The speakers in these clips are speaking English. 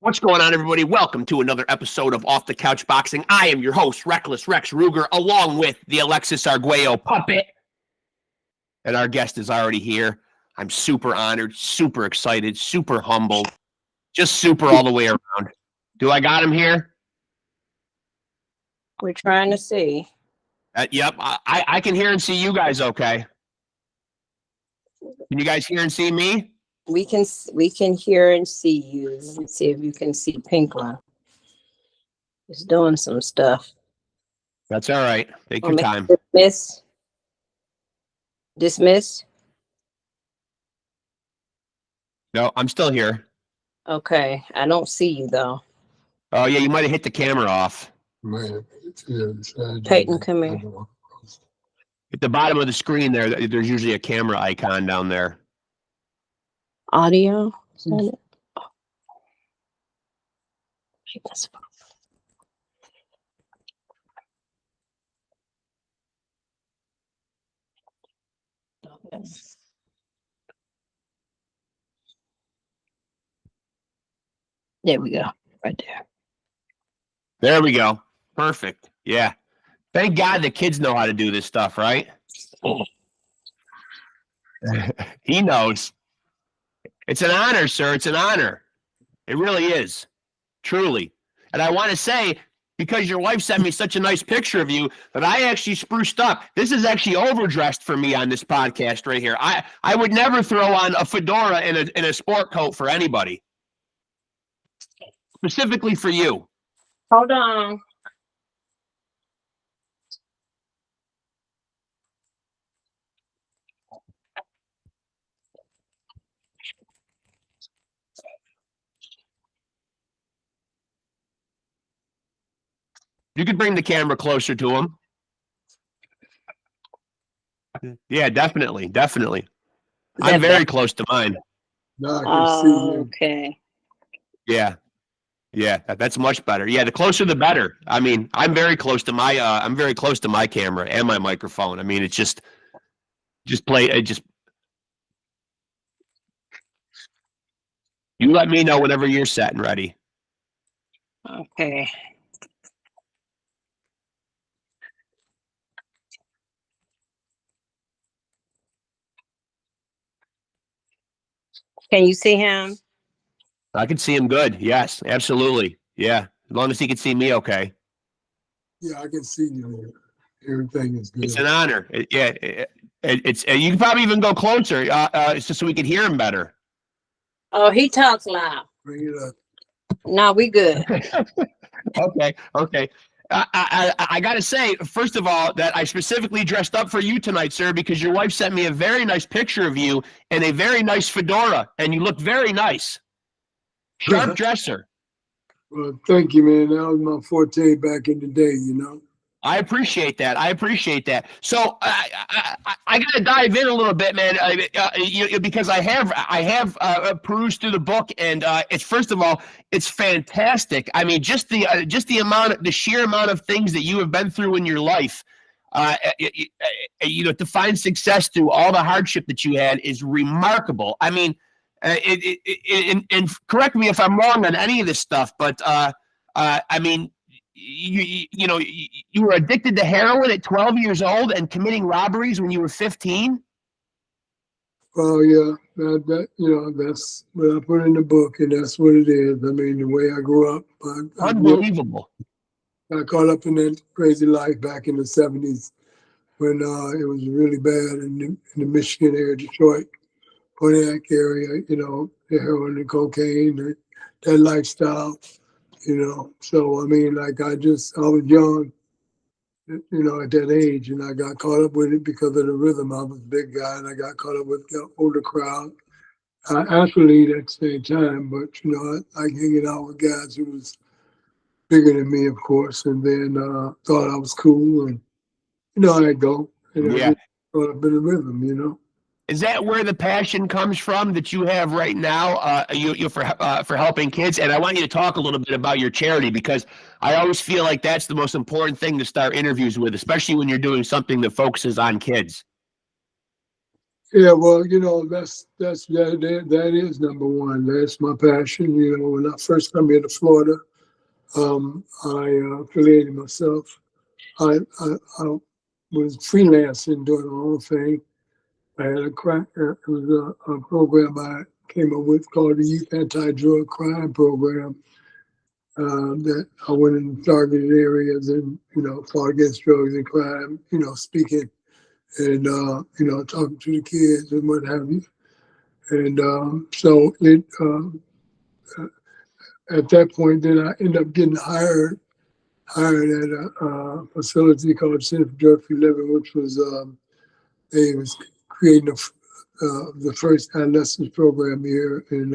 What's going on, everybody? Welcome to another episode of Off the Couch Boxing. I am your host, Reckless Rexx Ruger, along with the Alexis Arguello puppet. And our guest is already here. I'm super honored, super excited, super humbled, just super all the way around. Do I got him here? We're trying to see. Yep, I can hear and see you guys okay. Can you guys hear and see me? We can hear and see you. Let me see if you can see PINKLON. It's doing some stuff. That's all right. Take your time. Dismiss. No, I'm still here. Okay, I don't see you though. Oh yeah, you might have hit the camera off. Peyton, come here. At the bottom of the screen there's usually a camera icon down there. Audio. Is that it? Okay. There we go. Right there. There we go. Perfect. Yeah. Thank God the kids know how to do this stuff, right? He knows. It's an honor, sir. It's an honor. It really is. Truly. And I want to say, because your wife sent me such a nice picture of you, that I actually spruced up. This is actually overdressed for me on this podcast right here. I would never throw on a fedora in a sport coat for anybody. Specifically for you. Hold on. You could bring the camera closer to him. Yeah, definitely. Definitely. I'm very close to mine. No, I can see you. Okay. Yeah. Yeah, that's much better. Yeah, the closer the better. I mean, I'm very close to my camera and my microphone. I mean, it's just you let me know whenever you're set and ready. Okay. Can you see him? I can see him good. Yes, absolutely. Yeah, as long as he can see me, okay. Yeah, I can see you. Everything is good. It's an honor. It's you can probably even go closer, just so we can hear him better. Oh, he talks loud. Bring it up. No, we good. Okay. I got to say, first of all, that I specifically dressed up for you tonight, sir, because your wife sent me a very nice picture of you in a very nice fedora, and you look very nice. Sharp dresser. Well, thank you, man. That was my forte back in the day, you know. I appreciate that. So I got to dive in a little bit, man, because I have perused through the book, and it's, first of all, it's fantastic. I mean, just the sheer amount of things that you have been through in your life, to find success through all the hardship that you had is remarkable. I mean, and correct me if I'm wrong on any of this stuff, but I mean, you were addicted to heroin at 12 years old and committing robberies when you were 15? Oh, yeah. That's what I put in the book, and that's what it is. I mean, the way I grew up. Unbelievable. I caught up in that crazy life back in the 70s when it was really bad in the Michigan area, Detroit, Pontiac area, the heroin, the cocaine, that lifestyle. So I mean, like I was young, at that age, and I got caught up with it because of the rhythm. I was a big guy, and I got caught up with the older crowd. Athlete at the same time, but I like hanging out with guys who was bigger than me, of course, and then thought I was cool, and I'd go, and I just caught up in the rhythm, Is that where the passion comes from that you have right now, for helping kids? And I want you to talk a little bit about your charity, because I always feel like that's the most important thing to start interviews with, especially when you're doing something that focuses on kids. Yeah, well, that is number one. That's my passion. When I first come here to Florida, I affiliated myself. I was freelancing, doing my own thing. I had it was a program I came up with called the Youth Anti-Drug Crime Program. That I went in targeted areas and fought against drugs and crime. Speaking and talking to the kids and what have you. And so it at that point, then I ended up getting hired at a facility called Center for Drug-Free Living, which was they was creating the first adolescence program here in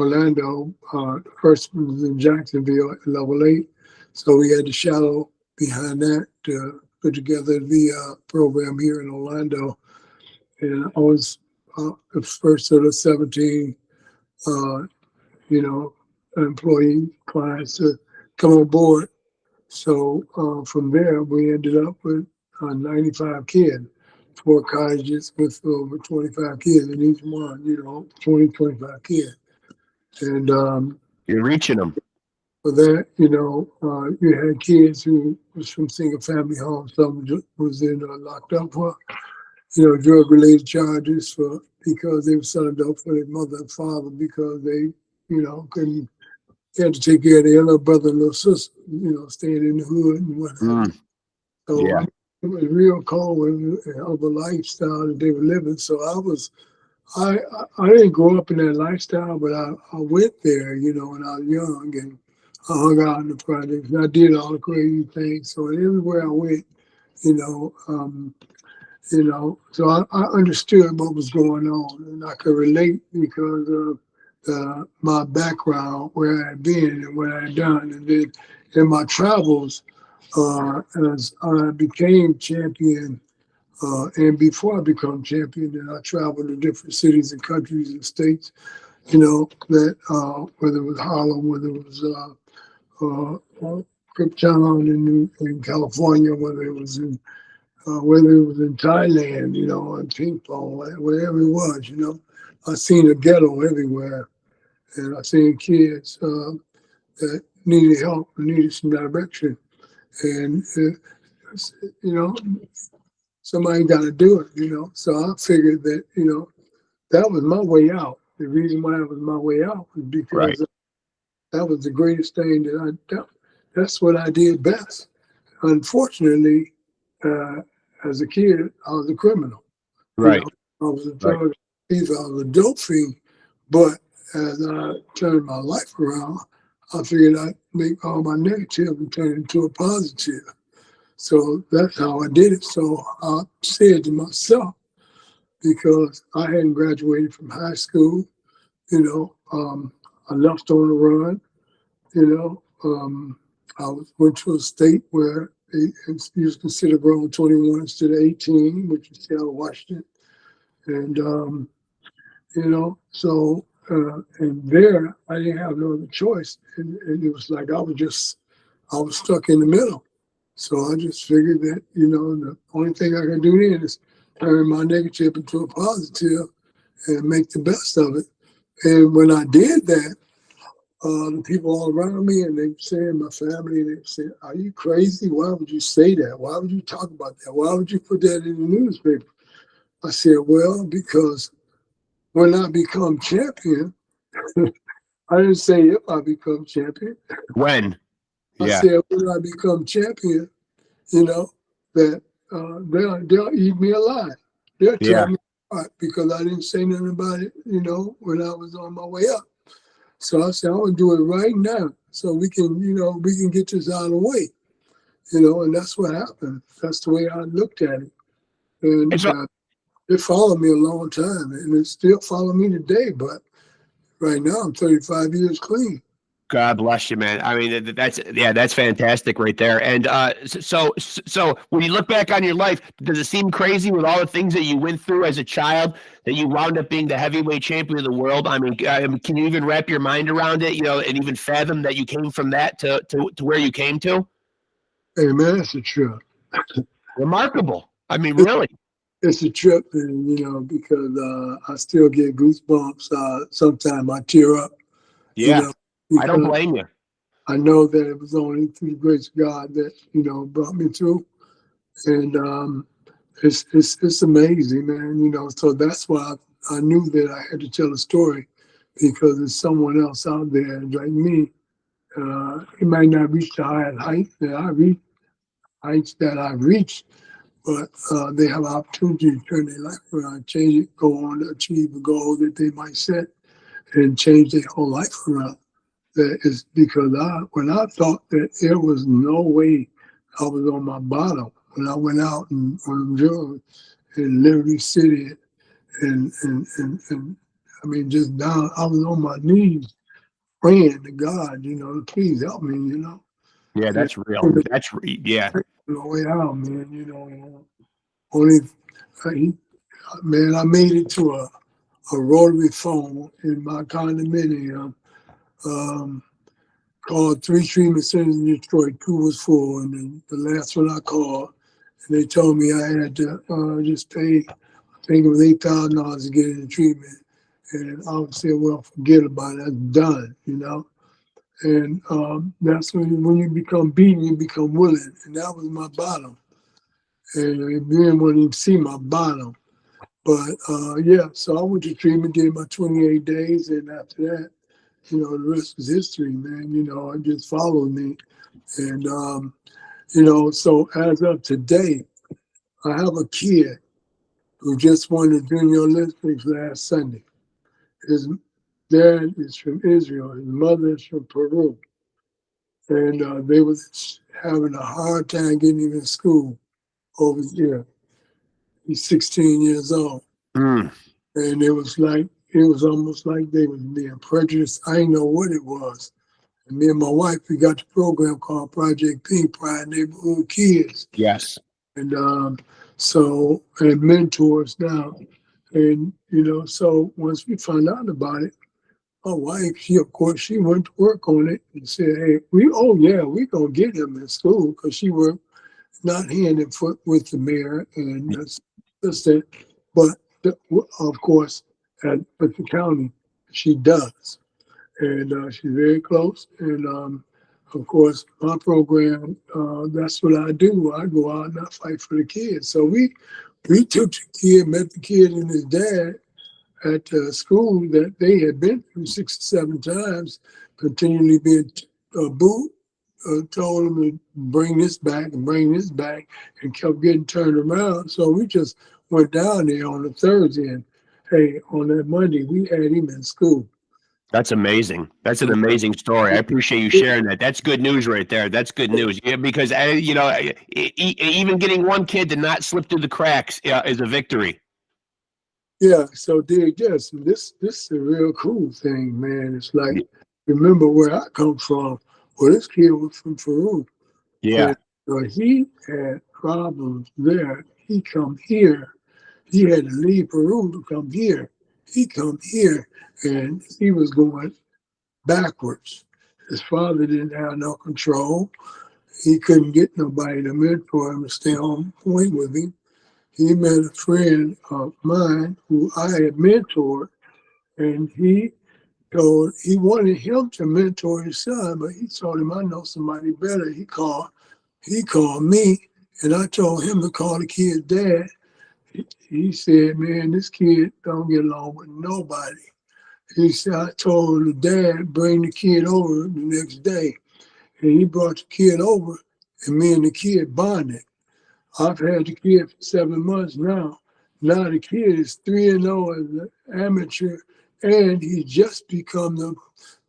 Orlando. The first one was in Jacksonville at level 8. So we had the shadow behind that to put together the program here in Orlando. And I was the first of the 17, employee clients to come on board. So from there, we ended up with 95 kids, 4 cottages with over 25 kids in each one, 20, 25 kids. And You're reaching them. for that, you had kids who was from single family homes. Some was in locked up for, drug related charges because they were selling dope for their mother and father because they, couldn't. They had to take care of their little brother and little sister, staying in the hood and whatnot. So Yeah. it was real cold of a lifestyle that they were living. So I didn't grow up in that lifestyle, but I went there, when I was young, and I hung out in the projects and I did all the crazy things. So everywhere I went, so I understood what was going on and I could relate because of my background, where I had been and what I had done. And then in my travels, as I became champion, and before I become champion, then I traveled to different cities and countries and states, that whether it was Harlem, whether it was Cape Town in California, whether it was in Thailand, in PINKLON, wherever it was, I seen a ghetto everywhere, and I seen kids that needed help and needed some direction, and somebody got to do it, So I figured that that was my way out. The reason why it was my way out was because Right. that was the greatest thing that's what I did best. Unfortunately, as a kid, I was a criminal. Right. I was a drug thief, I was a dope fiend. But as I turned my life around, I figured I'd make all my negative and turn it into a positive. So that's how I did it. So I said to myself, because I hadn't graduated from high school, I left on the run, I went to a state where it was considered grown 21 instead of 18, which is Seattle, Washington. And, and there I didn't have no other choice. And it was like I was stuck in the middle. So I just figured that, the only thing I can do then is turn my negative into a positive and make the best of it. And when I did that, the people all around me, and they said, my family, they said, "Are you crazy? Why would you say that? Why would you talk about that? Why would you put that in the newspaper?" I said, "Well, because when I become champion," I didn't say if I become champion. When? I Yeah. said, when I become champion, that they'll eat me alive. They'll tear me apart because I didn't say nothing about it, when I was on my way up. So I said, I want to do it right now so we can get this out of the way, and that's what happened. That's the way I looked at it. And it followed me a long time, and it still follows me today. But right now, I'm 35 years clean. God bless you, man. I mean, that's fantastic right there. And so when you look back on your life, does it seem crazy with all the things that you went through as a child that you wound up being the heavyweight champion of the world? I mean, can you even wrap your mind around it, and even fathom that you came from that to where you came to? Hey, man, that's the truth. Remarkable. I mean, really. it's a trip, and because I still get goosebumps. Sometimes I tear up, you Yeah, know, I don't because blame you. I know that it was only through the grace of God that brought me through, and it's amazing, man. So that's why I knew that I had to tell a story, because there's someone else out there like me. He might not reach the highest heights that I've reached, but they have opportunity to turn their life around, change it, go on to achieve a goal that they might set, and change their whole life around. That is because when I thought that there was no way I was on my bottom, when I went out and on the road in Liberty City, and I mean, just down, I was on my knees praying to God, to please help me, Yeah, and that's real. Yeah. on the way out, man, only, man, I made it to a rotary phone in my condominium, called 3 treatment centers in Detroit. 2 was full, and then the last one I called, and they told me I had to just pay, I think it was $8,000 to get into treatment. And I would say, well, forget about it, that's done, And that's when you become beaten, you become willing. And that was my bottom. And I didn't want to even see my bottom. But yeah, so I went to treatment, did my 28 days, and after that, the rest was history, man. It just followed me. And, so as of today, I have a kid who just won the Junior Olympics last Sunday. His dad is from Israel. His mother is from Peru. And they was having a hard time getting him in school over here. He's 16 years old. Mm. And it was almost like they was being prejudiced. I didn't know what it was. And me and my wife, we got the program called Project Pink, Pride Neighborhood Kids. Yes. And and mentors now. And, so once we found out about it, my wife, she went to work on it and said, hey, we're going to get him in school, because she worked not hand and foot with the mayor and the assistant, but of course, with the county, she does. And she's very close. And of course, my program, that's what I do. I go out and I fight for the kids. So we took the kid, met the kid and his dad at the school that they had been through 6 or 7 times, continually being told them to bring this back and bring this back, and kept getting turned around. So we just went down there on a Thursday, and hey, on that Monday, we had him in school. That's amazing. That's an amazing story. I appreciate you sharing that. That's good news right there. That's good news. Yeah, because even getting one kid to not slip through the cracks is a victory. Yeah. So dig this. This is a real cool thing, man. It's like, remember where I come from. Well, this kid was from Peru. Yeah. And he had problems there. He come here. He had to leave Peru to come here. He come here, and he was going backwards. His father didn't have no control. He couldn't get nobody to mentor him to stay on point with him. He met a friend of mine who I had mentored, and he wanted him to mentor his son, but he told him, I know somebody better. He called me, and I told him to call the kid's dad. He said, man, this kid don't get along with nobody. He said, I told the dad, bring the kid over the next day. And he brought the kid over, and me and the kid bonded. I've had the kid for 7 months now. Now the kid is 3-0 as an amateur, and he just become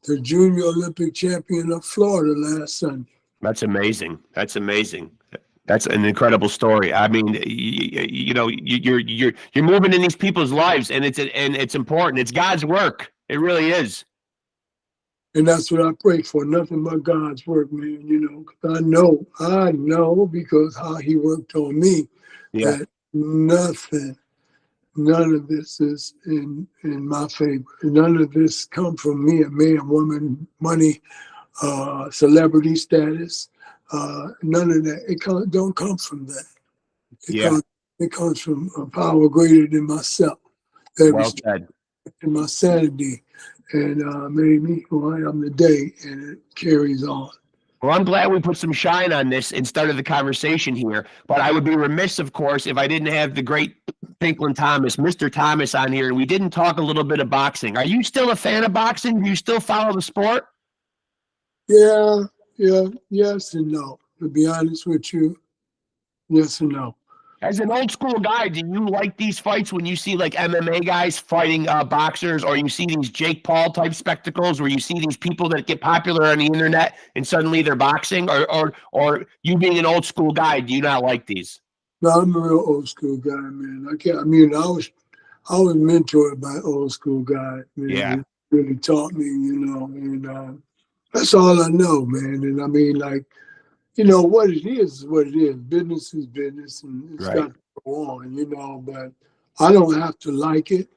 the Junior Olympic champion of Florida last Sunday. That's amazing. That's amazing. That's an incredible story. I mean, you're moving in these people's lives, and it's important. It's God's work. It really is. And that's what I pray for. Nothing but God's work, man. 'Cause I know because how He worked on me, that none of this is in my favor. None of this come from me, a man, woman, money, celebrity status. None of that. It don't come from that. It comes from It comes from a power greater than myself. That Well said. respected my sanity and made me who I am today, and it carries on. Well, I'm glad we put some shine on this and started the conversation here. But I would be remiss, of course, if I didn't have the great PINKLON Thomas, Mr. Thomas, on here, and we didn't talk a little bit of boxing. Are you still a fan of boxing? Do you still follow the sport? Yeah, yes and no. To be honest with you, yes and no. As an old school guy, do you like these fights when you see like MMA guys fighting boxers, or you see these Jake Paul type spectacles where you see these people that get popular on the internet and suddenly they're boxing, or you being an old school guy, do you not like these? No, I'm a real old school guy, man. I was mentored by an old school guy, man. Yeah. He really taught me, and that's all I know, man. And I mean, like, what it is what it is. Business is business, and it's Right. got to go on, but I don't have to like it.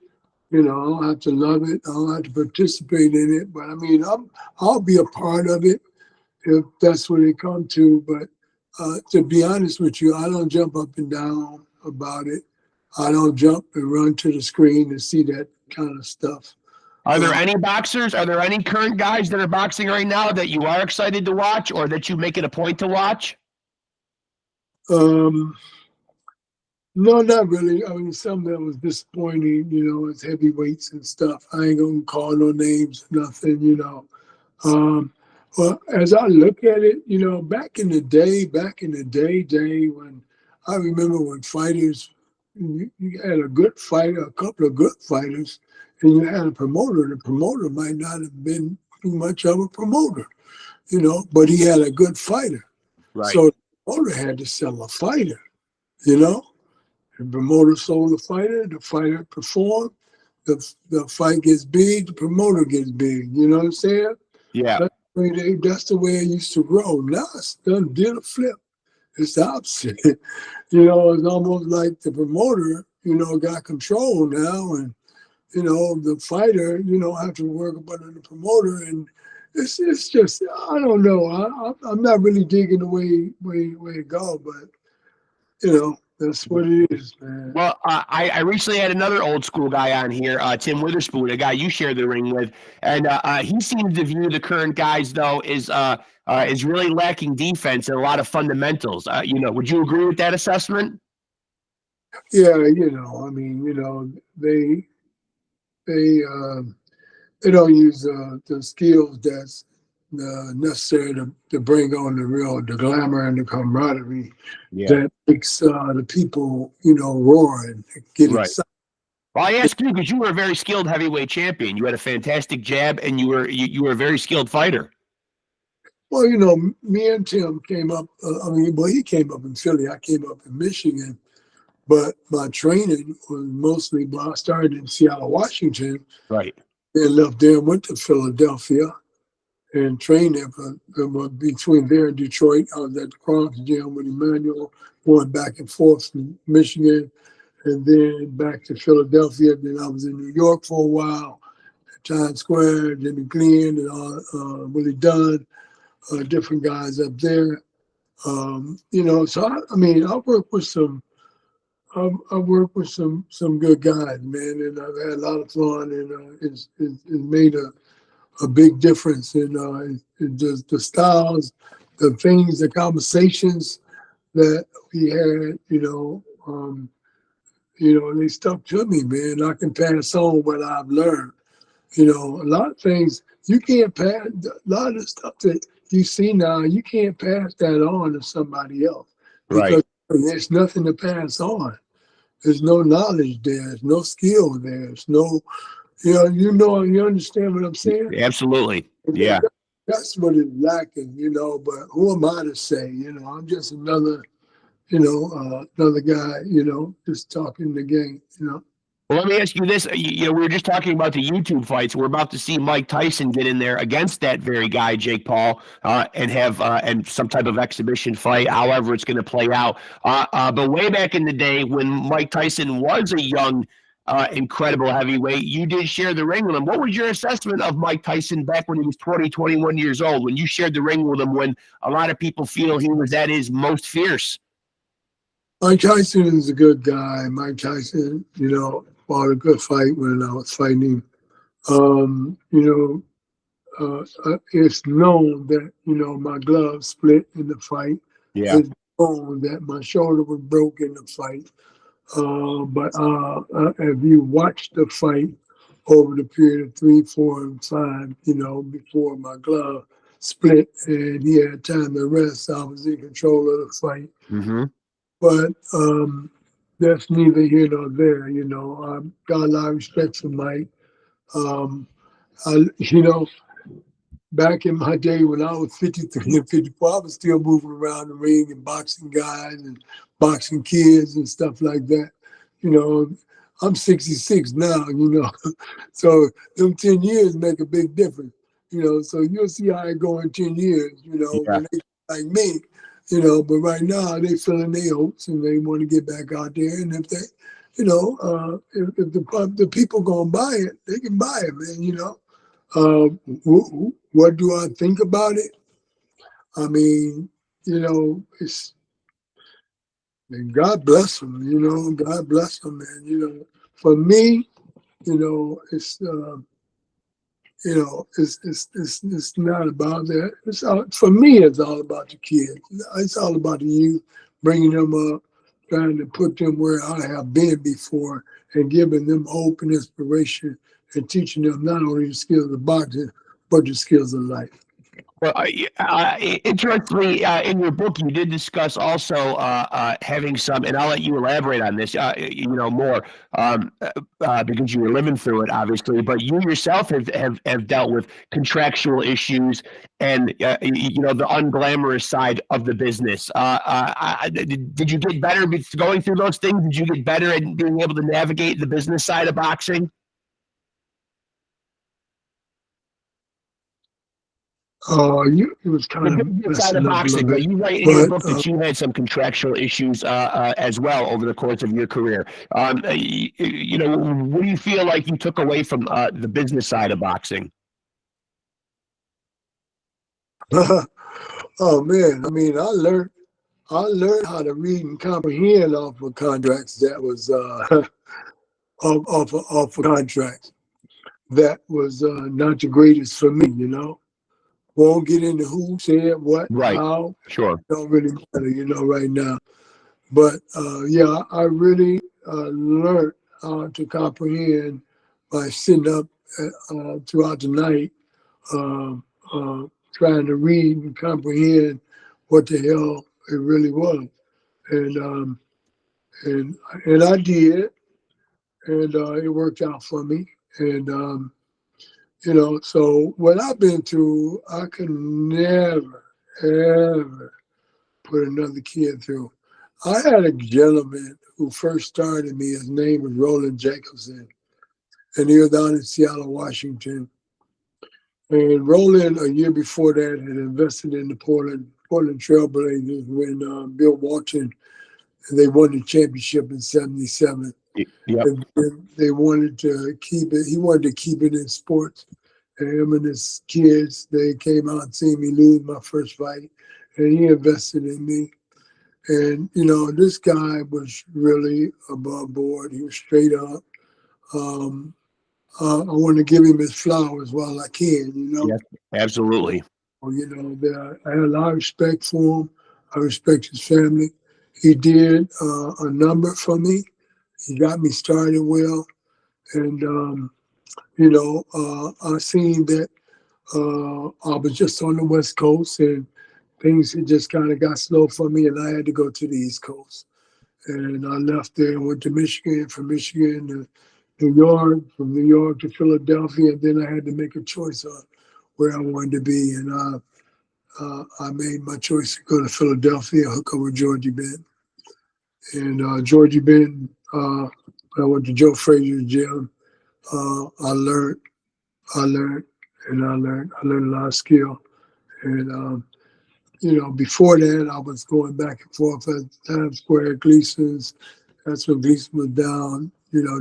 I don't have to love it. I don't have to participate in it. But I mean, I'll be a part of it if that's what it comes to. But to be honest with you, I don't jump up and down about it. I don't jump and run to the screen and see that kind of stuff. Are there any boxers? Are there any current guys that are boxing right now that you are excited to watch, or that you make it a point to watch? No, not really. I mean, some that was disappointing, as heavyweights and stuff. I ain't gonna call no names, nothing, Well, as I look at it, back in the day, when I remember when fighters, you had a good fighter, a couple of good fighters, and you had a promoter. The promoter might not have been too much of a promoter, but he had a good fighter. Right. So the promoter had to sell a fighter, The promoter sold the fighter performed, the fight gets big, the promoter gets big. You know what I'm saying? Yeah. That's the way it used to grow. Now it's done did a flip. It's the opposite. It's almost like the promoter, got control now, and the fighter, have to work up under the promoter, and it's just I don't know. I'm not really digging the way it go, but that's what it is, man. Well, I recently had another old school guy on here, Tim Witherspoon, a guy you share the ring with, and he seems to view the current guys though is really lacking defense and a lot of fundamentals. Would you agree with that assessment? Yeah, I mean, they don't use the skills that's necessary to bring on the glamour and the camaraderie that makes the people, roar and get excited. Well, I ask you because you were a very skilled heavyweight champion. You had a fantastic jab, and you were a very skilled fighter. Well, me and Tim came up. He came up in Philly. I came up in Michigan. But my training was mostly, I started in Seattle, Washington. Right. And left there and went to Philadelphia and trained there between there and Detroit. I was at the Bronx gym with Emmanuel, going back and forth from Michigan and then back to Philadelphia. Then I was in New York for a while, at Times Square, Jimmy Glenn, and Willie Dunn, different guys up there. So I work with some. I've worked with some good guys, man, and I've had a lot of fun, and it's made a big difference in the styles, the things, the conversations that we had, they stuck to me, man. I can pass on what I've learned. A lot of things you can't pass. A lot of the stuff that you see now, you can't pass that on to somebody else because there's nothing to pass on. There's no knowledge there. There's no skill there. There's no, you understand what I'm saying? Absolutely. Yeah. That's what is lacking, but who am I to say? I'm just another guy, just talking the game, Well, let me ask you this. We were just talking about the YouTube fights. We're about to see Mike Tyson get in there against that very guy, Jake Paul, and have and some type of exhibition fight, however it's going to play out. But way back in the day when Mike Tyson was a young, incredible heavyweight, you did share the ring with him. What was your assessment of Mike Tyson back when he was 20, 21 years old, when you shared the ring with him, when a lot of people feel he was at his most fierce? Mike Tyson is a good guy. Mike Tyson, fought a good fight when I was fighting him. It's known that, my glove split in the fight. Yeah. It's known that my shoulder was broke in the fight. But if you watch the fight over the period of 3, 4, and 5, before my glove split and he had time to rest, I was in control of the fight. Mm-hmm. But that's neither here nor there. I got a lot of respect for Mike. Back in my day when I was 53 and 54, I was still moving around the ring and boxing guys and boxing kids and stuff like that. I'm 66 now, so them 10 years make a big difference, so you'll see how it go in 10 years, when they like me, but right now they filling their hopes and they want to get back out there. And if they, if the people gonna buy it, they can buy it, man, what do I think about it? I mean, it's, and God bless them, God bless them, man. For me, it's it's not about that. It's all, for me, it's all about the kids. It's all about the youth, bringing them up, trying to put them where I have been before, and giving them hope and inspiration, and teaching them not only the skills of boxing, but the skills of life. Well, interestingly, in your book, you did discuss also having some, and I'll let you elaborate on this, more, because you were living through it, obviously. But you yourself have dealt with contractual issues and the unglamorous side of the business. Did you get better going through those things? Did you get better at being able to navigate the business side of boxing? It was kind of Side of boxing, but you write in your book that you had some contractual issues as well over the course of your career. What do you feel like you took away from the business side of boxing? Oh man, I mean, I learned how to read and comprehend off of contracts that was off of contracts that was not the greatest for me, Won't get into who said what, right. How. Sure. Don't really matter, right now. But I really learned how to comprehend by sitting up throughout the night, trying to read and comprehend what the hell it really was, and I did, and it worked out for me, and. So what I've been through, I could never, ever put another kid through. I had a gentleman who first started me. His name was Roland Jacobson, and he was down in Seattle, Washington. And Roland, a year before that, had invested in the Portland Trailblazers when Bill Walton, and they won the championship in '77. Yep. And they wanted to keep it. He wanted to keep it in sports. And him and his kids, they came out and seen me lose my first fight, and he invested in me. And this guy was really above board. He was straight up. I want to give him his flowers while I can. Yes, absolutely. I had a lot of respect for him. I respect his family. He did a number for me. He got me started well, and I seen that I was just on the West Coast, and things had just kind of got slow for me, and I had to go to the East Coast. And I left there and went to Michigan, from Michigan to New York, from New York to Philadelphia, and then I had to make a choice on where I wanted to be. And I made my choice to go to Philadelphia, hook up with Georgie Benton. And Georgie Benton, I went to Joe Frazier's gym. I learned a lot of skill. And, before that, I was going back and forth at Times Square at Gleason's. That's when Gleason was down,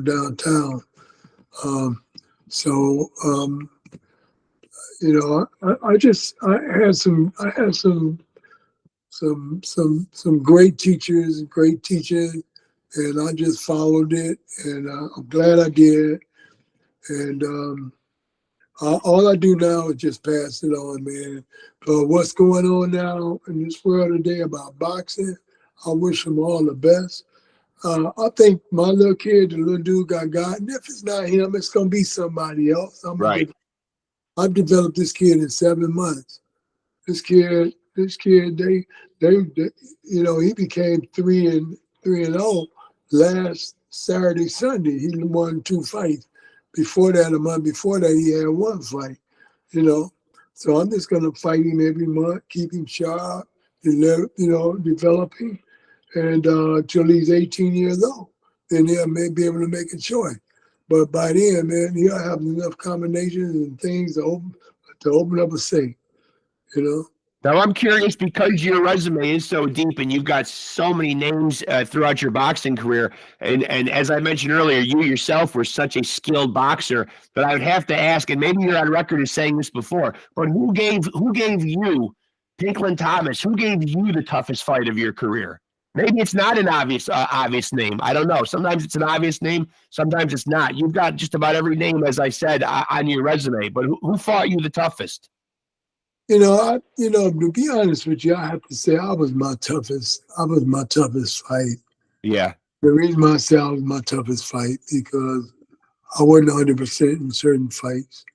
downtown. I had some some great teachers, and I just followed it, and I'm glad I did. And all I do now is just pass it on, man. What's going on now in this world today about boxing, I wish them all the best. I think my little kid, the little dude got, and if it's not him, it's gonna be somebody else. Right. I've developed this kid in 7 months. This kid, they you know, he became 3-0 last Saturday, Sunday. He won 2 fights. Before that, a month before that, he had 1 fight. You know, so I'm just gonna fight him every month, keep him sharp, you know, developing, and till he's 18 years old, then he'll be able to make a choice. But by then, man, he'll have enough combinations and things to open up a safe. You know. Now, I'm curious, because your resume is so deep and you've got so many names throughout your boxing career, and as I mentioned earlier, you yourself were such a skilled boxer, that I would have to ask, and maybe you're on record as saying this before, but who gave you, PINKLON THOMAS, who gave you the toughest fight of your career? Maybe it's not an obvious name. I don't know. Sometimes it's an obvious name. Sometimes it's not. You've got just about every name, as I said, on your resume, but who fought you the toughest? You know, to be honest with you, I have to say I was my toughest fight. Yeah. The reason why I say I was my toughest fight, because I wasn't 100% in certain fights.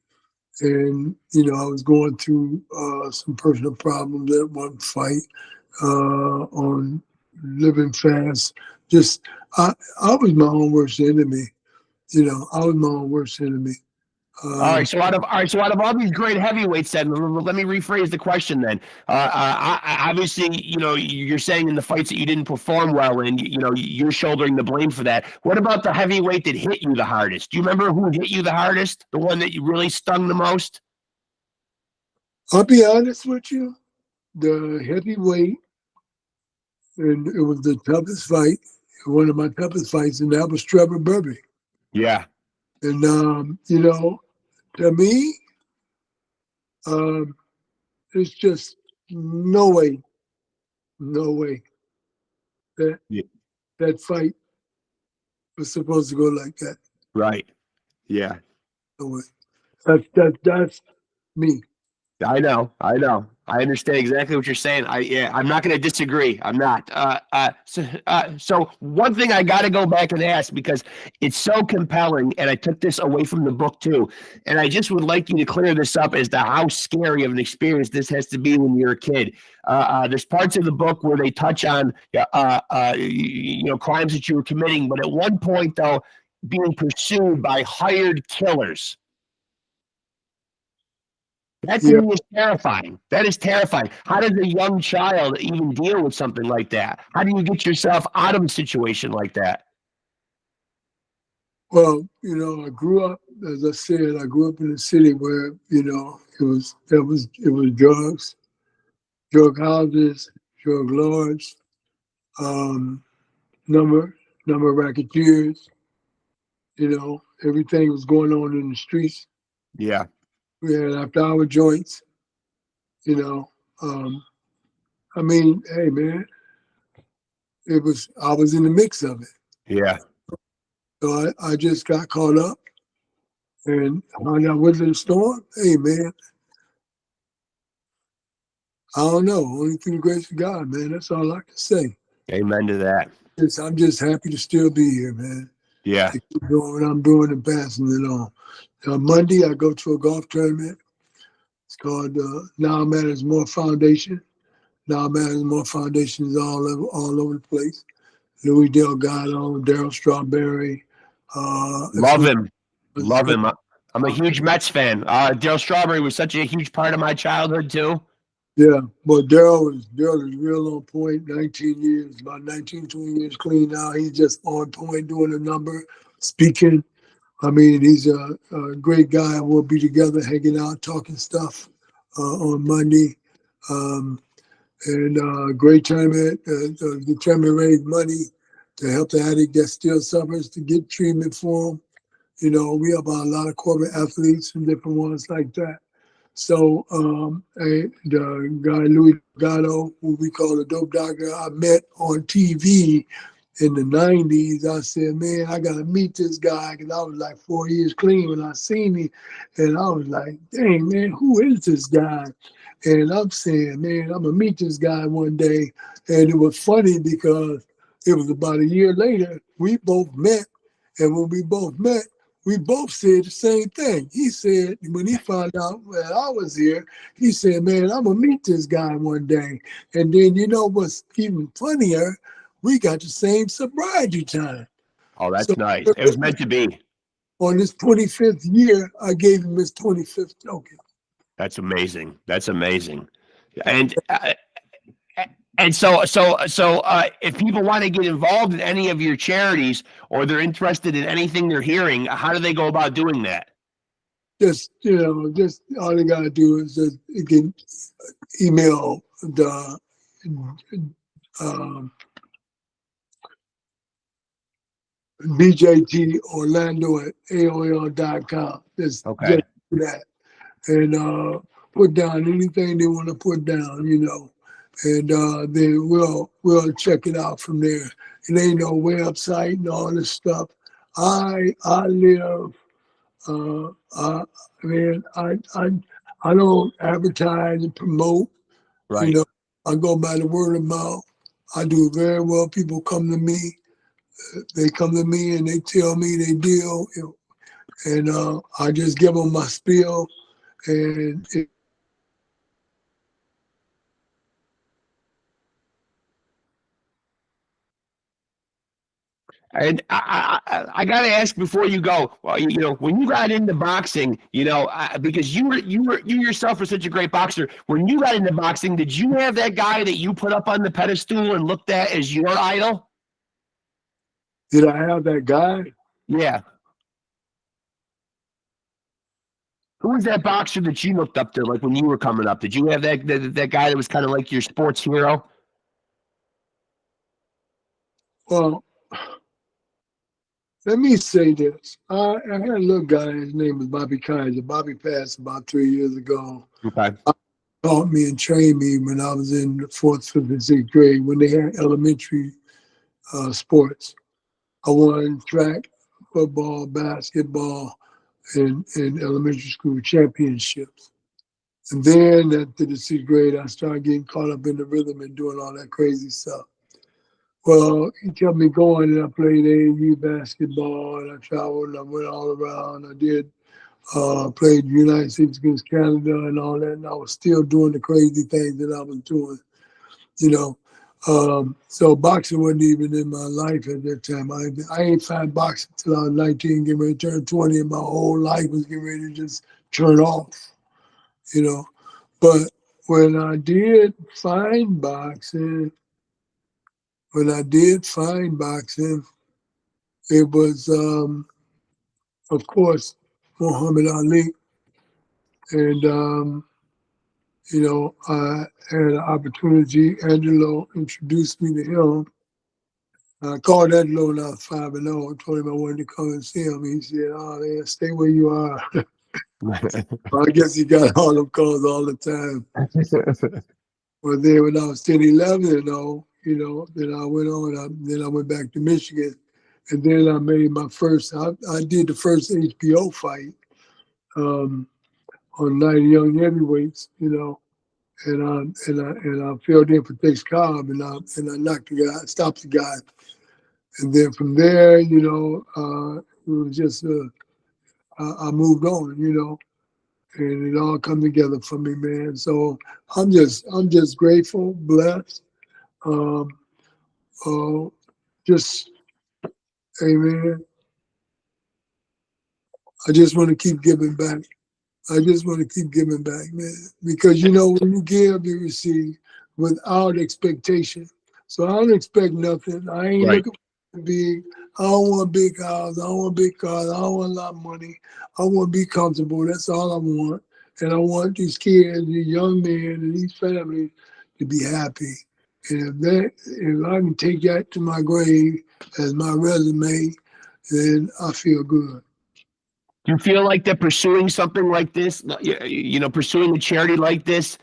And, you know, I was going through some personal problems at one fight on living fast. Just, I was my own worst enemy. You know, I was my own worst enemy. All right. So out of all these great heavyweights, then let me rephrase the question. Then, obviously, you know, you're saying in the fights that you didn't perform well, and you know, you're shouldering the blame for that. What about the heavyweight that hit you the hardest? Do you remember who hit you the hardest? The one that you really stung the most? I'll be honest with you, the heavyweight, and it was the toughest fight, one of my toughest fights, and that was Trevor Burby. Yeah. And you know, to me, there's just no way that that fight was supposed to go like that. Right. Yeah. No way. That's me. I know. I understand exactly what you're saying. I'm not going to disagree. I'm not. So one thing I got to go back and ask, because it's so compelling, and I took this away from the book too, and I just would like you to clear this up as to how scary of an experience this has to be when you're a kid. There's parts of the book where they touch on, you know, crimes that you were committing, but at one point though, being pursued by hired killers. That to me is terrifying. That is terrifying. How does a young child even deal with something like that? How do you get yourself out of a situation like that? Well, you know, I grew up, as I said, in a city where, you know, it was drugs, drug houses, drug lords, number of racketeers. You know, everything was going on in the streets. Yeah. We had after-hour joints. You know, I mean, hey man, I was in the mix of it. Yeah. So I just got caught up and found out what's in the storm. Hey man, I don't know. Only through the grace of God, man. That's all I can say. Amen to that. I'm just happy to still be here, man. Yeah. To keep doing what I'm doing and passing it on. On Monday, I go to a golf tournament. It's called Now Matters More Foundation. Now Matters More Foundation is all over the place. Louis Delgado, Daryl Strawberry. Love him. I'm a huge Mets fan. Daryl Strawberry was such a huge part of my childhood too. Yeah, but Daryl is real on point. 19 years, about 19, 20 years clean now. He's just on point, doing a number, speaking. I mean, he's a great guy. We'll be together, hanging out, talking stuff on Monday. And great tournament. The tournament raised money to help the addict that still suffers, to get treatment for him. You know, we have a lot of corporate athletes and different ones like that. So the guy Louis Gatto, who we call the dope doctor, I met on TV in the 90s. I said, man, I got to meet this guy, because I was like 4 years clean when I seen him. And I was like, dang, man, who is this guy? And I'm saying, man, I'm going to meet this guy one day. And it was funny because it was about a year later, we both met. And when we both met, we both said the same thing. He said, when he found out that I was here, he said, man, I'm going to meet this guy one day. And then, you know what's even funnier? We got the same sobriety time. Oh, that's So nice. It was meant to be. on his 25th year, I gave him his 25th token. That's amazing. That's amazing. And so if people want to get involved in any of your charities, or they're interested in anything they're hearing, how do they go about doing that? Just all they got to do is just again, email the bjtorlando@aol.com. Just do that. And put down anything they want to put down, you know. And then we'll check it out from there. It ain't no website and all this stuff. I live. I don't advertise and promote. Right. You know, I go by the word of mouth. I do very well. People come to me. They come to me and they tell me they deal, and I just give them my spiel, and And I got to ask before you go. Well, you know, when you got into boxing, you know, because you yourself are such a great boxer. When you got into boxing, did you have that guy that you put up on the pedestal and looked at as your idol? did I have that guy? Yeah. Who was that boxer that you looked up to, like when you were coming up? Did you have that guy that was kind of like your sports hero? Well, let me say this. I had a little guy, his name was Bobby Kaiser. Bobby passed about 3 years ago. Okay. Taught me and trained me when I was in the 4th, 5th, and 6th grade when they had elementary sports. I won track, football, basketball, and elementary school championships. And then after the 6th grade, I started getting caught up in the rhythm and doing all that crazy stuff. Well, he kept me going, and I played AAU basketball, and I traveled, and I went all around. I did played the United States against Canada and all that, and I was still doing the crazy things that I was doing, you know. So boxing wasn't even in my life at that time. I ain't found boxing until I was 19, getting ready to turn 20, and my whole life was getting ready to just turn off, you know. But when I did find boxing, it was, of course, Muhammad Ali. And, you know, I had an opportunity. Angelo introduced me to him. I called Angelo when I was 5-0 and told him I wanted to come and see him. He said, oh, man, stay where you are. I guess he got all them calls all the time. But then when I was 10, 11 and 0, you know, then I went on. Then I went back to Michigan. And then I made my first, I did the first HBO fight on Night of Young Heavyweights, you know. And I filled in for Tex Cobb, and I knocked the guy, stopped the guy. And then from there, you know, it was just, I moved on, you know. And it all come together for me, man. So I'm just grateful, blessed. Just, hey, man, I just want to keep giving back. Man. Because, you know, when you give, you receive without expectation. So I don't expect nothing. I ain't looking for big. I don't want a big house. I don't want big cars. I don't want a lot of money. I want to be comfortable. That's all I want. And I want these kids, these young men, and these families to be happy. And if I can take that to my grave as my resume, then I feel good. Do you feel like that pursuing something like this, pursuing a charity like this,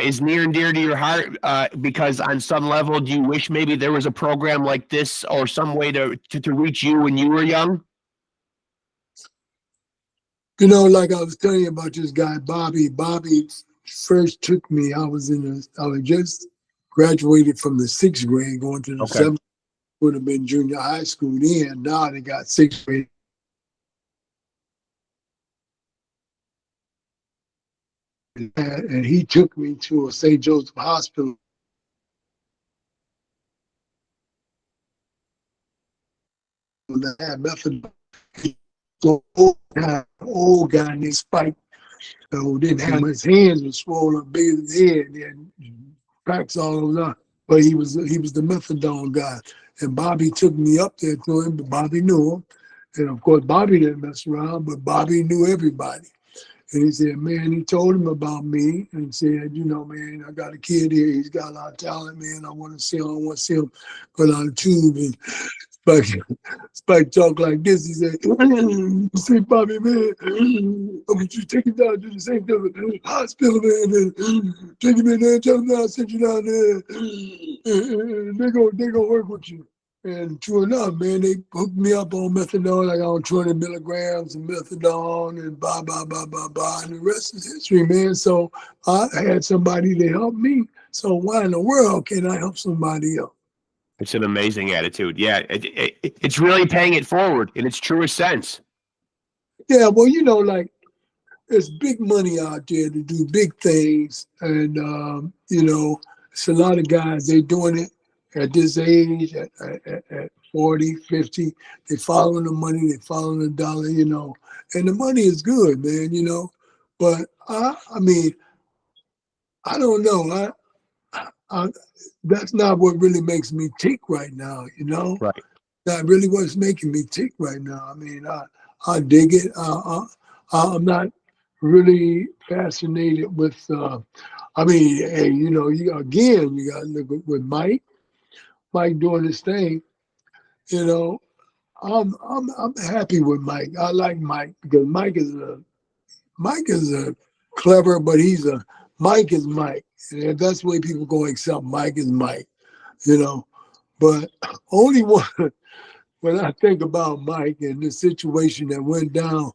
is near and dear to your heart? Because on some level, do you wish maybe there was a program like this or some way to reach you when you were young? Like I was telling you about this guy, Bobby. Bobby first took me. I was just graduated from the 6th grade, going to the Okay. 7th. Would have been junior high school then. Now they got 6th grade. And he took me to a St. Joseph Hospital. That had methadone. So old guy named Spike, who didn't have his hands were swollen up big as his head, and cracks all over. But he was the methadone guy. And Bobby took me up there to him, but Bobby knew him. And of course, Bobby didn't mess around, but Bobby knew everybody. And he said, man, he told him about me and said, man, I got a kid here. He's got a lot of talent, man. I want to see him go down the tube. And Spike talk like this. He said, see, Bobby, man, I want you to take him down to the St. Joseph Hospital, man. And take him in there, tell him I'll send you down there. And they're gonna work with you. And true enough, man, they hooked me up on methadone. I got on 20 milligrams of methadone and blah, blah, blah, blah, blah. And the rest is history, man. So I had somebody to help me. So why in the world can't I help somebody else? It's an amazing attitude. Yeah, it's really paying it forward in its truest sense. Yeah, well, like there's big money out there to do big things. And, it's a lot of guys, they're doing it at this age, at 40, 50. They're following the money, they're following the dollar, and the money is good, man, But I don't know. That's not what really makes me tick right now, Right. Not really what's making me tick right now. I dig it. I'm not really fascinated with. Hey, you got to look with Mike. Mike doing his thing. I'm happy with Mike. I like Mike because Mike is a clever, but Mike is Mike. And if that's the way people go accept Mike is Mike, But only one, when I think about Mike and the situation that went down,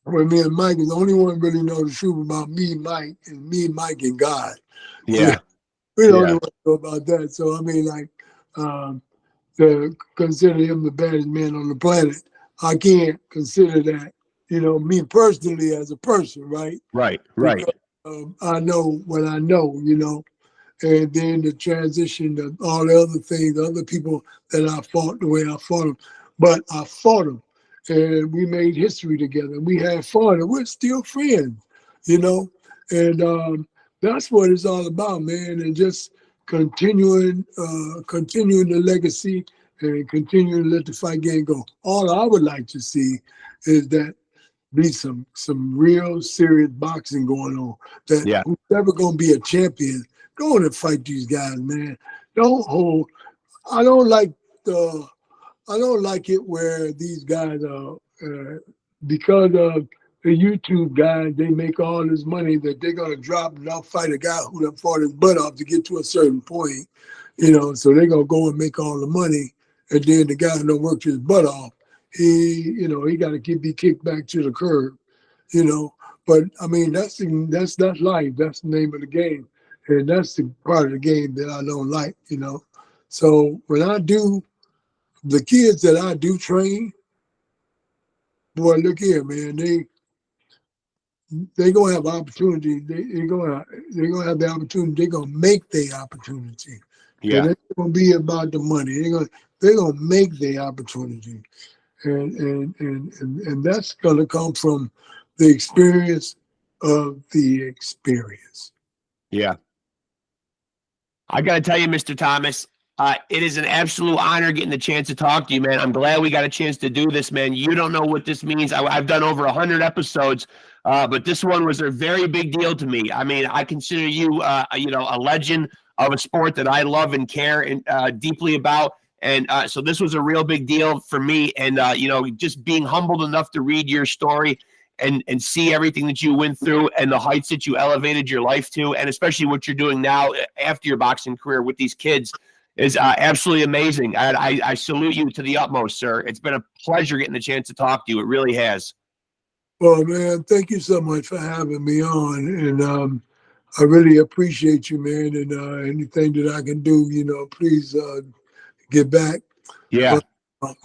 when me and Mike is the only one really know the truth about me, Mike, and me, Mike, and God. Yeah. We're the only one know about that. So, to consider him the baddest man on the planet, I can't consider that, me personally as a person, right? Right. Because, I know what I know, and then the transition to all the other things, other people that I fought the way I fought them. But I fought them, and we made history together. We had fun, and we're still friends, And that's what it's all about, man, and just continuing the legacy and continuing to let the fight game go. All I would like to see is that be some real serious boxing going on. That who's ever gonna be a champion, go on and fight these guys, man. Don't hold. I don't like it where these guys are because of the YouTube guys. They make all this money that they're gonna drop and not fight a guy who done fought his butt off to get to a certain point, So they're gonna go and make all the money, and then the guy who done worked his butt off, he got to be kicked back to the curb, But that's life. That's the name of the game, and that's the part of the game that I don't like, So when I do, the kids that I do train, boy, look here, man, they gonna have opportunity. They're gonna have the opportunity. They're gonna make their opportunity. Yeah. It ain't gonna be about the money. They're gonna make their opportunity. And that's going to come from the experience of the experience. Yeah. I got to tell you, Mr. Thomas, it is an absolute honor getting the chance to talk to you, man. I'm glad we got a chance to do this, man. You don't know what this means. I've done over 100 episodes, but this one was a very big deal to me. I consider you, a legend of a sport that I love and care deeply about. And so this was a real big deal for me. And, just being humbled enough to read your story and see everything that you went through and the heights that you elevated your life to, and especially what you're doing now after your boxing career with these kids is absolutely amazing. I salute you to the utmost, sir. It's been a pleasure getting the chance to talk to you. It really has. Well, man, thank you so much for having me on. And I really appreciate you, man. And anything that I can do, please get back. Yeah. But,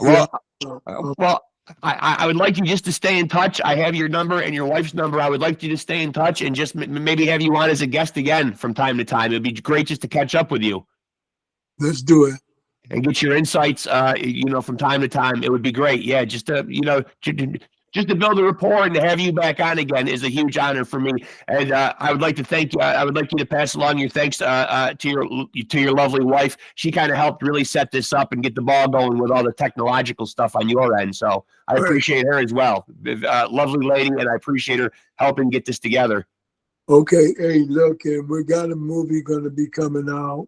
Well, I would like you just to stay in touch. I have your number and your wife's number. I would like you to stay in touch and just maybe have you on as a guest again from time to time. It'd be great just to catch up with you. Let's do it. And get your insights, from time to time. It would be great. Yeah, just to, just to build a rapport and to have you back on again is a huge honor for me. And I would like to thank you. I would like you to pass along your thanks to your lovely wife. She kind of helped really set this up and get the ball going with all the technological stuff on your end. So I appreciate her as well. Lovely lady, and I appreciate her helping get this together. Okay, hey, look, and we got a movie going to be coming out.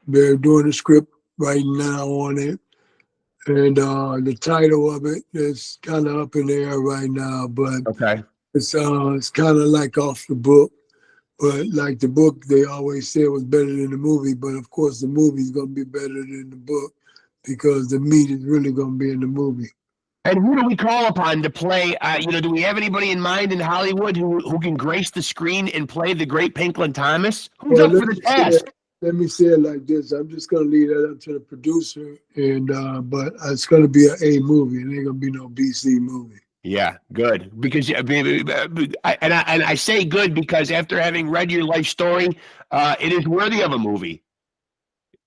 They're doing a script right now on it. And the title of it is kind of up in the air right now, but Okay. it's kind of like off the book. But like the book, they always say it was better than the movie. But of course, the movie is going to be better than the book because the meat is really going to be in the movie. And who do we call upon to play? Do we have anybody in mind in Hollywood who can grace the screen and play the great PINKLON THOMAS? Who's up for the task? Let me say it like this. I'm just going to leave that up to the producer, and but it's going to be an A movie. It ain't going to be no BC movie. Yeah, good. Because I say good because after having read your life story, it is worthy of a movie.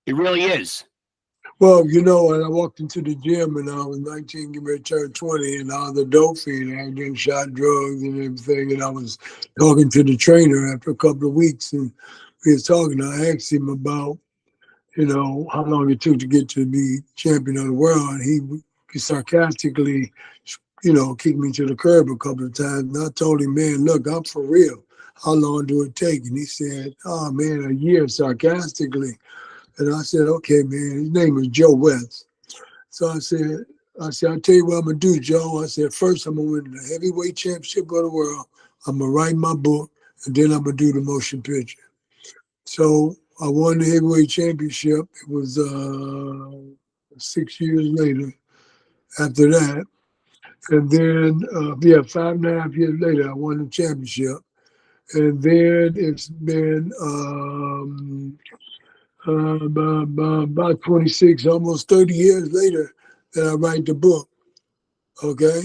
It really is. Well, when I walked into the gym and I was 19, getting ready to turn 20, and I was a dope fiend. I had getting shot drugs and everything, and I was talking to the trainer after a couple of weeks, and we was talking. I asked him about, how long it took to get to be champion of the world, and he sarcastically, kicked me to the curb a couple of times. And I told him, man, look, I'm for real. How long do it take? And he said, oh, man, a year, sarcastically. And I said, okay, man, his name was Joe West. So I said, I'll tell you what I'm going to do, Joe. I said, first, I'm going to win the heavyweight championship of the world. I'm going to write my book, and then I'm going to do the motion picture. So I won the heavyweight championship. It was 6 years later after that. And then, 5.5 years later, I won the championship. And then it's been about 26, almost 30 years later that I write the book, okay?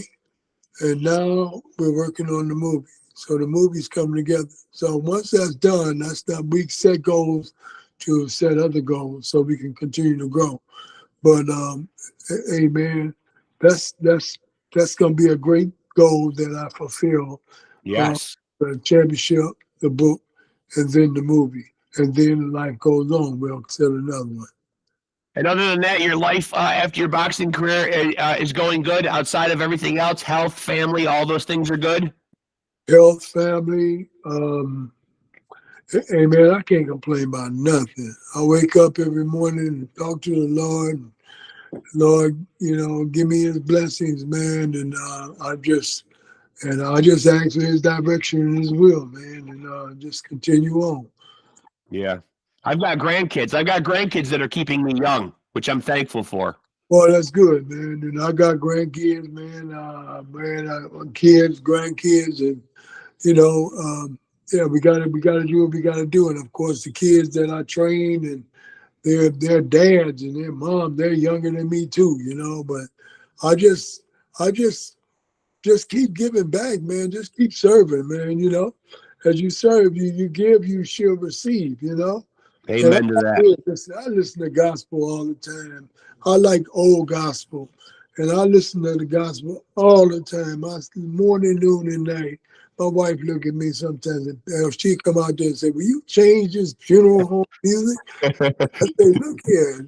And now we're working on the movie. So the movie's coming together. So once that's done, we set goals to set other goals so we can continue to grow. But, hey, man, that's going to be a great goal that I fulfill. Yes. The championship, the book, and then the movie. And then life goes on. We'll set another one. And other than that, your life after your boxing career is going good outside of everything else? Health, family, all those things are good? Health, family. Hey, man, I can't complain about nothing. I wake up every morning and talk to the Lord. Lord, give me his blessings, man. And I just ask for his direction and his will, man. And just continue on. Yeah. I've got grandkids. I've got grandkids that are keeping me young, which I'm thankful for. Well, that's good, man. And I got grandkids, man. Kids, grandkids, and we gotta do what we gotta do. And of course, the kids that I train and their dads and their mom, they're younger than me too, But I just keep giving back, man. Just keep serving, man. As you serve, you give, you shall receive, Amen to that. I listen to gospel all the time. I like old gospel, and I listen to the gospel all the time. Morning, noon, and night. My wife look at me sometimes, and she come out there and say, will you change this funeral home music? I say, look here,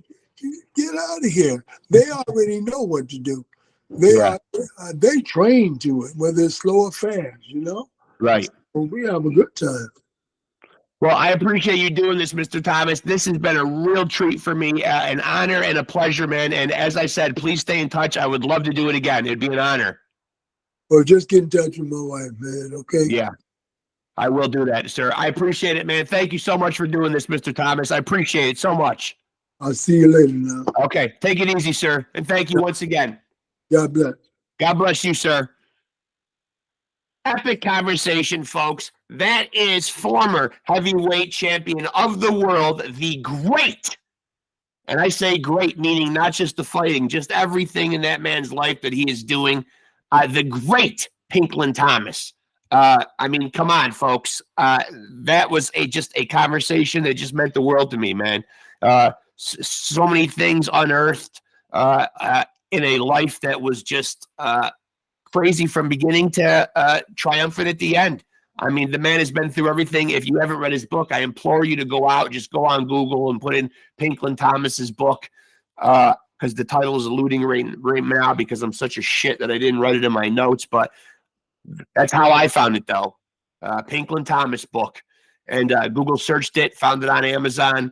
get out of here. They already know what to do. They train to it, whether it's slow or fast, Right. We have a good time. Well, I appreciate you doing this, Mr. Thomas. This has been a real treat for me, an honor and a pleasure, man. And as I said, please stay in touch. I would love to do it again. It'd be an honor. Or just get in touch with my wife, man, okay? Yeah, I will do that, sir. I appreciate it, man. Thank you so much for doing this, Mr. Thomas. I appreciate it so much. I'll see you later now. Okay, take it easy, sir. And thank you once again. God bless. God bless you, sir. Epic conversation, folks. That is former heavyweight champion of the world, the great, and I say great, meaning not just the fighting, just everything in that man's life that he is doing, the great PINKLON THOMAS. I mean, come on, folks. That was just a conversation that just meant the world to me, man. So many things unearthed in a life that was just crazy from beginning to triumphant at the end. I mean, the man has been through everything. If you haven't read his book, I implore you to go out, just go on Google and put in PINKLON THOMAS's book, because the title is eluding right now because I'm such a shit that I didn't write it in my notes. But that's how I found it, though. PINKLON THOMAS book. And Google searched it, found it on Amazon.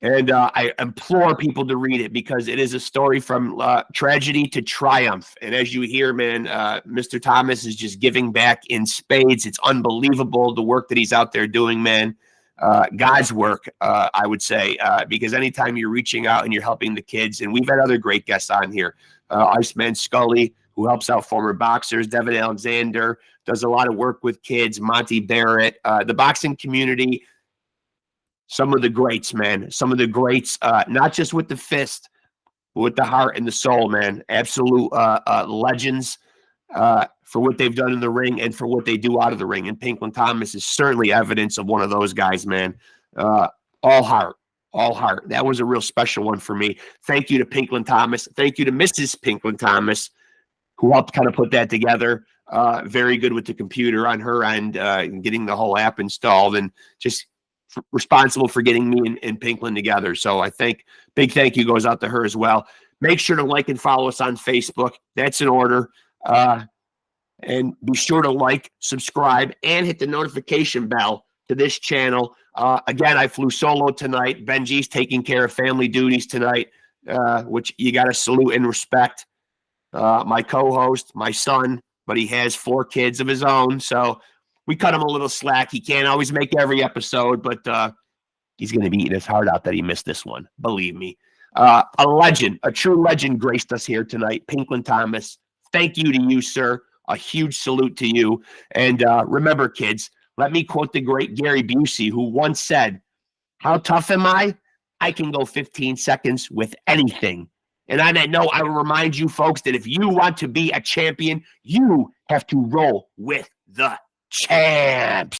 And I implore people to read it because it is a story from tragedy to triumph. And as you hear, man, Mr. Thomas is just giving back in spades. It's unbelievable the work that he's out there doing, man. God's work, I would say, because anytime you're reaching out and you're helping the kids, and we've had other great guests on here, Iceman Scully, who helps out former boxers, Devin Alexander, does a lot of work with kids, Monty Barrett, the boxing community. Some of the greats, man. Some of the greats, not just with the fist, but with the heart and the soul, man. Absolute legends for what they've done in the ring and for what they do out of the ring. And PINKLON THOMAS is certainly evidence of one of those guys, man. All heart, all heart. That was a real special one for me. Thank you to PINKLON THOMAS. Thank you to Mrs. PINKLON THOMAS, who helped kind of put that together. Very good with the computer on her end, and getting the whole app installed, and just responsible for getting me and PINKLON together. So I think big thank you goes out to her as well. Make sure to like and follow us on Facebook. That's in order. And be sure to like, subscribe, and hit the notification bell to this channel. Again, I flew solo tonight. Benji's taking care of family duties tonight, which you got to salute and respect. My co-host, my son, but he has 4 kids of his own, so we cut him a little slack. He can't always make every episode, but he's going to be eating his heart out that he missed this one. Believe me. A legend, a true legend graced us here tonight. PINKLON THOMAS. Thank you to you, sir. A huge salute to you. And remember, kids, let me quote the great Gary Busey, who once said, "How tough am I? I can go 15 seconds with anything." And on that note, I will remind you folks that if you want to be a champion, you have to roll with the champs.